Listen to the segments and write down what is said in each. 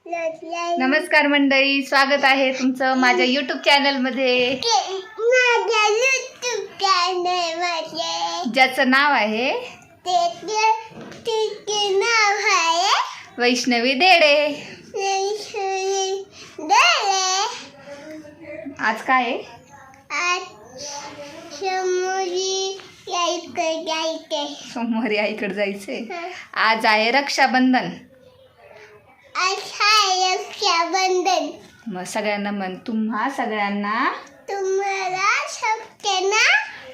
नमस्कार मंडळी, स्वागत आहे तुमचं माझ्या YouTube चॅनलमध्ये, ज्याचं नाव आहे वैष्णवी देडे. आज काय आहे? सोमवारी आईकडे जायचंय. आज आहे रक्षाबंधन. मग सगळ्यांना तुम्हाला सगळ्यांना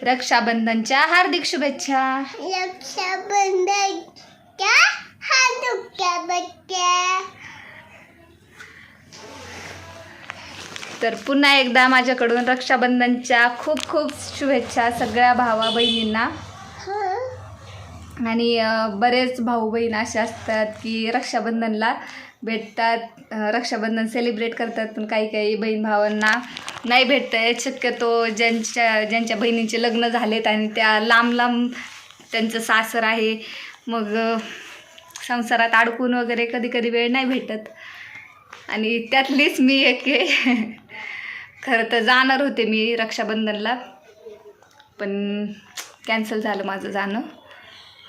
रक्षाबंधनच्या हार्दिक शुभेच्छा. तर पुन्हा एकदा माझ्याकडून रक्षाबंधनच्या खूप खूप शुभेच्छा सगळ्या भावा बहिणींना. आणि बरेच भाऊ बहीण असे असतात की रक्षाबंधनला भेटतात, रक्षाबंधन सेलिब्रेट करतात, पण काही काही बहीण भावांना नाही भेटत आहे. शक्यतो ज्यांच्या बहिणींचे लग्न झालेत आणि त्या लांब लांब त्यांचं सासर आहे, मग संसारात अडकून वगैरे कधी कधी वेळ नाही भेटत. आणि त्यातलीच मी एक आहे. खरं तर जाणार होते मी रक्षाबंधनला, पण कॅन्सल झालं माझं जाणं.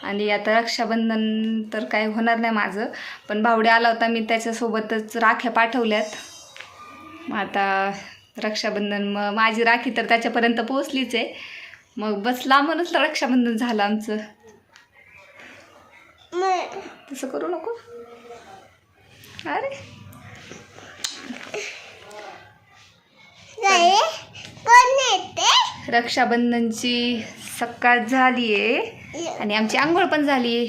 आणि आता रक्षाबंधन तर काय होणार नाही माझं, पण भावडे आला होता, मी त्याच्यासोबतच राख्या पाठवल्यात. मग आता रक्षाबंधन, मग माझी राखी तर त्याच्यापर्यंत पोहोचलीच आहे. मग बस लांबूनच रक्षाबंधन झालं आमचं. तसं करू नको. अरे रक्षाबंधनची सकाळ झाली आहे आणि आमची आंघोळ पण झाली आहे.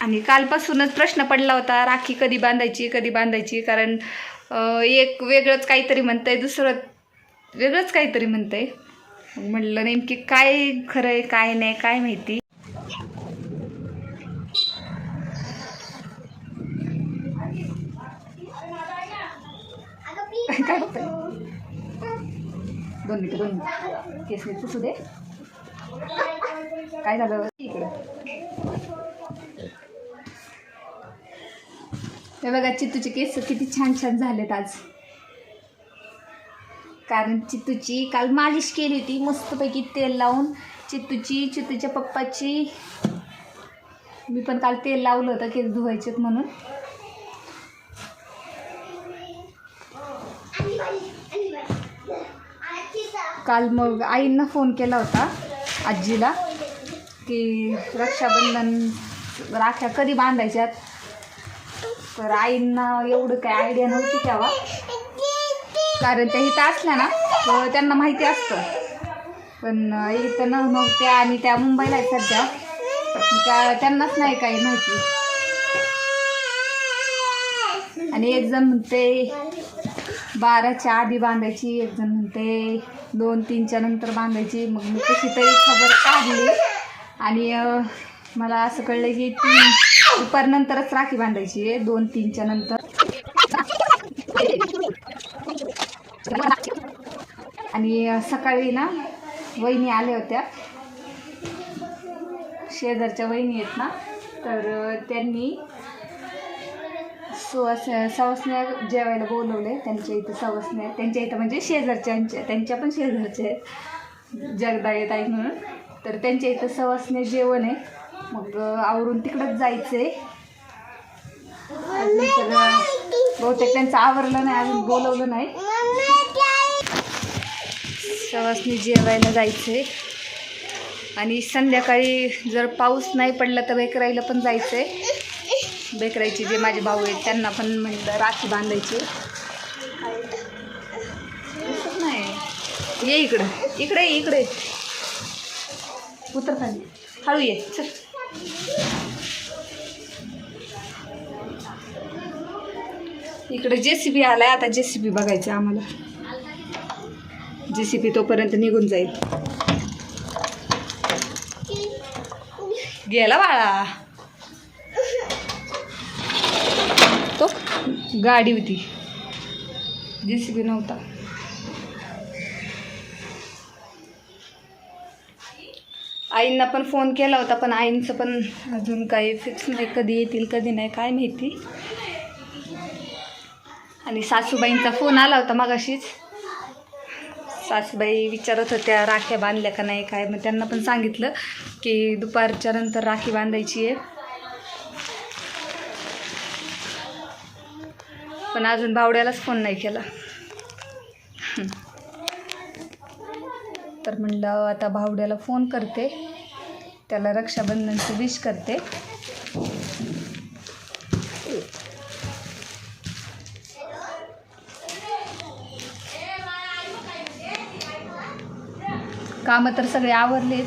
आणि कालपासूनच प्रश्न पडला होता, राखी कधी बांधायची. कारण एक वेगळंच काहीतरी म्हणतंय, दुसरं वेगळंच काहीतरी म्हणतंय. म्हटलं नेमकी काय खरं आहे काय नाही काय माहिती. काय बघतोय? 2 मिनिटं केस नीट पुसू दे. काय झालं इकडं? हे बघा, चित्तूचे केस किती छान छान झालेत आज. कारण चित्तूची काल मालिश केली होती मस्तपैकी तेल लावून. चित्तूच्या पप्पाची मी पण काल तेल लावलं होतं केस धुवायचेत म्हणून. काल मग आईंना फोन केला होता, आजीला, की रक्षाबंधन राख्या कधी बांधायच्यात. तर आईंना एवढं काय आयडिया नव्हती तेव्हा, कारण त्या इथं असल्या ना तर त्यांना माहिती असतं, पण इथं नव्हत्या आणि त्या मुंबईला आहेत सध्या, त्यांनाच नाही काही माहिती. आणि एक जण म्हणते 12च्या आधी बांधायची, एक जण म्हणते 2-3च्या नंतर बांधायची. मग मी कशी तरी खबर काढली आणि मला असं कळलं की 3 दुपारनंतरच राखी बांधायची आहे, 2-3च्या नंतर. आणि सकाळी ना वहिनी आल्या होत्या, शेजारच्या वहिनी आहेत ना, तर त्यांनी सवसण्या जेवायला बोलवले. त्यांच्या इथं सवसण्या, त्यांच्या इथं म्हणजे शेजारच्या, त्यांच्या पण शेजारच्या आहेत, जगदा येत आहे म्हणून. तर त्यांच्या इथं सवसण्या जेवण आहे. मग आवरून तिकडंच जायचं आहे. अजून सगळं बहुतेक त्यांचं आवरलं नाही, अजून बोलवलं नाही. सवसनी जेवायला जायचं आहे. आणि संध्याकाळी जर पाऊस नाही पडला तर बेकराईला पण जायचं आहे. बेकराईचे जे माझे भाऊ आहेत त्यांना पण म्हणलं राखी बांधायची. नाही ये इकडे उतर खाली, हळू ये, चल. इकडे JCB आलाय, आता JCB बघायचं आम्हाला. JCB तोपर्यंत निघून जाईल. गेला बाळा, तो गाडी होती, JCB नव्हता. आईंना पण फोन केला होता, पण आईंचं पण अजून काही फिक्स नाही, कधी येतील कधी नाही काय माहिती. आणि सासूबाईंचा फोन आला होता मगाशीच. सासूबाई विचारत होत्या राख्या बांधल्या का नाही काय, मग त्यांना पण सांगितलं की दुपारच्या नंतर राखी बांधायची आहे. पण अजून भावड्यालाच फोन नाही केला. तर म्हणलं आता भावड्याला फोन करते, त्याला रक्षाबंधनचं विश करते. कामं तर सगळे आवरलेत,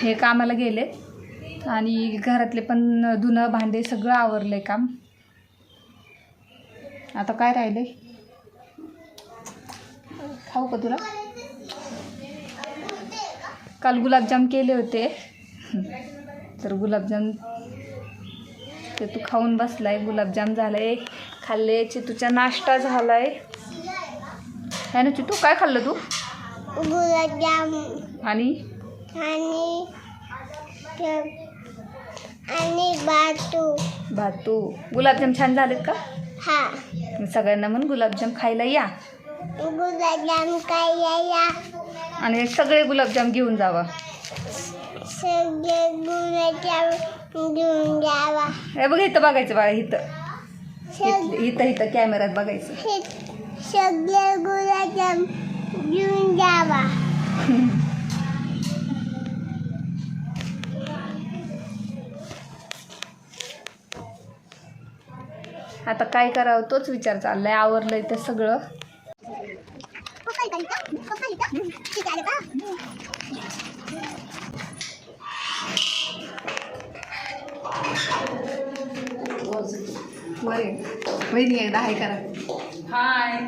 हे कामाला गेलेत आणि घरातले पण धुणं भांडे सगळं आवरलं आहे काम. आता काय राहिले, खाऊ का तुला? काल गुलाबजाम केले होते, तर गुलाबजाम ते तू खाऊन बसलाय. गुलाबजाम झालाय, खाल्ले. चितूचा नाश्ता झालाय है ना चितू? काय खाल्लं तू? गुलाबजाम आणि भातू. गुलाबजाम छान झालेत का? हा. सगळ्यांना म्हण गुलाबजाम खायला या. गुलाबजाम खायला. आणि सगळे गुलाबजाम घेऊन जावा. सगळे गुलाबजाम घेऊन जावा. हे बघ इथं बघायचं बाळा, इथं इथं कॅमेऱ्यात बघायचं. सगळे गुलाबजाम घेऊन जावा. आता काय करावं तोच विचार चाललाय. आवरलंय ते सगळं. बरे वहिनी एकदा हाय करा. हाय.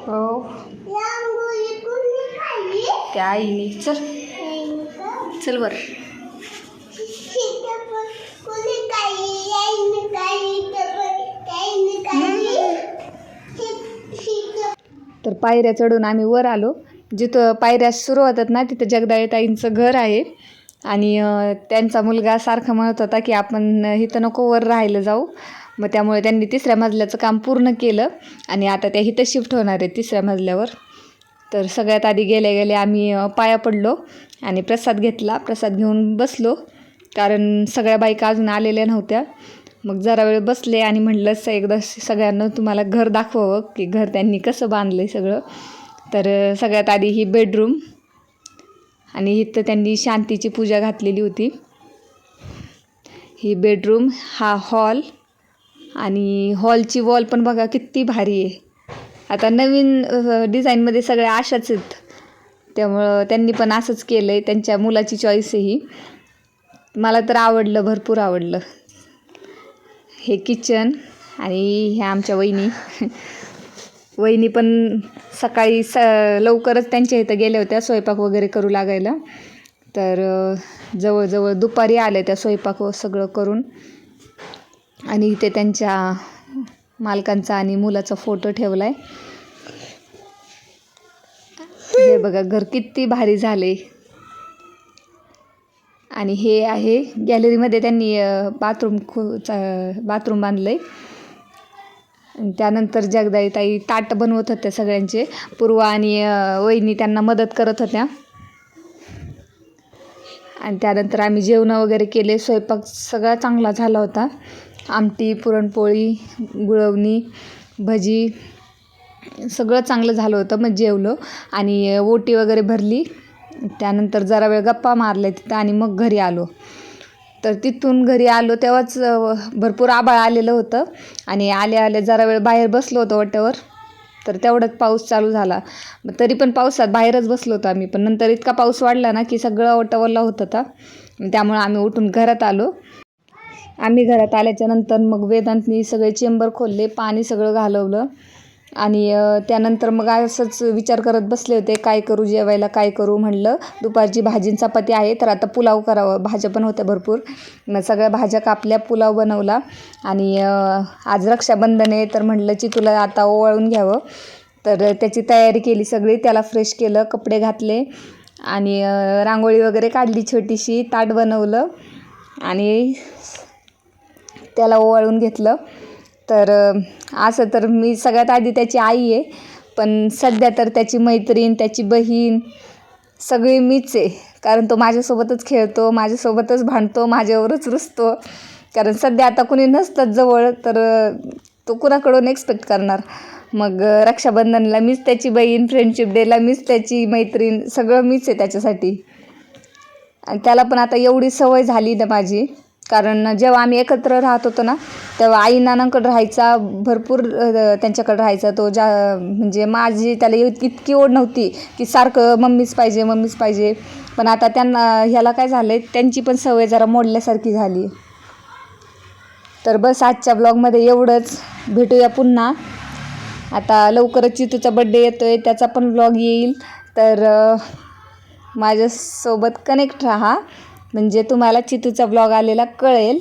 हो त्या आईने. चल चल वर. तर पायऱ्या चढून आम्ही वर आलो. जिथं पायऱ्या सुरू होतात ना तिथं जगदाळेताईंचं घर आहे. आणि त्यांचा मुलगा सारखा म्हणत होता की आपण इथं नको वर राहायला जाऊ. मग त्यामुळे त्यांनी 3ऱ्या मजल्याचं काम पूर्ण केलं आणि आता त्या इथं शिफ्ट होणार आहे 3ऱ्या मजल्यावर. तर सगळ्यात आधी गेल्या आम्ही पाया पडलो आणि प्रसाद घेतला. प्रसाद घेऊन बसलो, कारण सगळ्या बायका अजून आलेल्या नव्हत्या. मग जरा वेळ बसले आणि म्हटलं एकदा सगळ्यांना तुम्हाला घर दाखवावं की घर त्यांनी कसं बांधलं आहे सगळं. तर सगळ्यात आधी ही बेडरूम, आणि इथं त्यांनी शांतीची पूजा घातलेली होती. ही बेडरूम, हा हॉल, आणि हॉलची वॉल पण बघा किती भारी आहे. आता नवीन डिझाईनमध्ये सगळ्या अशाच आहेत, त्यामुळं त्यांनी पण असंच केलं आहे. त्यांच्या मुलाची चॉईस आहे ही. मला तर आवडलं, भरपूर आवडलं. हे किचन, आणि ह्या आमच्या वहिनी. वहिनी पण सकाळी लवकरच त्यांच्या इथं गेल्या होत्या स्वयंपाक वगैरे करू लागायला. तर जवळजवळ दुपारी आल्या त्या स्वयंपाक सगळं करून. आणि इथे त्यांच्या मालकांचा आणि मुलाचा फोटो ठेवला आहे. हे बघा घर किती भारी झाले. आणि हे आहे गॅलरीमध्ये त्यांनी बाथरूम बांधलं आहे. त्यानंतर जगदाळेताई ताट बनवत होत्या सगळ्यांचे. पूर्वा आणि वहिनी त्यांना मदत करत होत्या. आणि त्यानंतर आम्ही जेवणं वगैरे केले. स्वयंपाक सगळा चांगला झाला होता. आमटी, पुरणपोळी, गुळवणी, भजी सगळं चांगलं झालं होतं. मग जेवलो आणि ओटी वगैरे भरली. त्यानंतर जरा वेळ गप्पा मारल्या तिथं आणि मग घरी आलो. तर तिथून घरी आलो तेव्हाच भरपूर आभाळ आलेलं होतं. आणि आल्या जरा वेळ बाहेर बसलो होतो ओट्यावर. तर तेवढ्यात पाऊस चालू झाला. तरी पण पावसात बाहेरच बसलो होतो आम्ही. पण नंतर इतका पाऊस वाढला ना की सगळं ओट्यावरला होत होता. त्यामुळे आम्ही उठून घरात आलो. आम्ही घरात आल्याच्या नंतर मग वेदांतनी सगळे चेंबर खोलले, पाणी सगळं घालवलं. आणि त्यानंतर मग असंच विचार करत बसले होते काय करू जेवायला, काय करू. म्हणलं दुपारची भाजी चपाती आहे तर आता पुलाव करावं. भाज्या पण होत्या भरपूर. मग सगळ्या भाज्या कापल्या, पुलाव बनवला. आणि आज रक्षाबंधन आहे तर म्हणलं चितूला आता ओवाळून घ्यावं. तर त्याची तयारी केली सगळी, त्याला फ्रेश केलं, कपडे घातले आणि रांगोळी वगैरे काढली, छोटीशी ताट बनवलं आणि त्याला ओवाळून घेतलं. तर असं तर मी सगळ्यात आधी त्याची आई आहे, पण सध्या तर त्याची मैत्रीण, त्याची बहीण सगळी मीच आहे. कारण तो माझ्यासोबतच खेळतो, माझ्यासोबतच भांडतो, माझ्यावरच रुसतो. कारण सध्या आता कुणी नसतं जवळ, तर तो कुणाकडून एक्सपेक्ट करणार. मग रक्षाबंधनला मीच त्याची बहीण, फ्रेंडशिप डेला मीच त्याची मैत्रीण, सगळं मीच आहे त्याच्यासाठी. आणि त्याला पण आता एवढी सवय झाली ना माझी, कारण जेव्हा आम्ही एकत्र राहत होतो ना, तेव्हा आई नानांकडे राहायचा, भरपूर त्यांच्याकडे राहायचा तो. म्हणजे माझी त्याला इतकी ओढ नव्हती की सारखं मम्मीच पाहिजे मम्मीच पाहिजे. पण आता त्यांना ह्याला काय झालं आहे, त्यांची पण सवय जरा मोडल्यासारखी झाली. तर बस आजच्या ब्लॉगमध्ये एवढंच. भेटूया पुन्हा. आता लवकरच चितूचा बड्डे येतो आहे, त्याचा पण ब्लॉग येईल. तर माझ्यासोबत कनेक्ट राहा, म्हणजे तुम्हाला चितूचा ब्लॉग आलेला कळेल.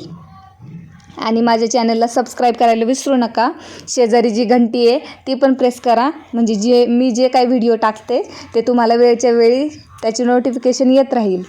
आणि माझ्या चॅनलला सबस्क्राईब करायला विसरू नका. शेजारी जी घंटी आहे ती पण प्रेस करा, म्हणजे मी जे काही व्हिडिओ टाकते ते तुम्हाला वेळच्या वेळी त्याची नोटिफिकेशन येत राहील.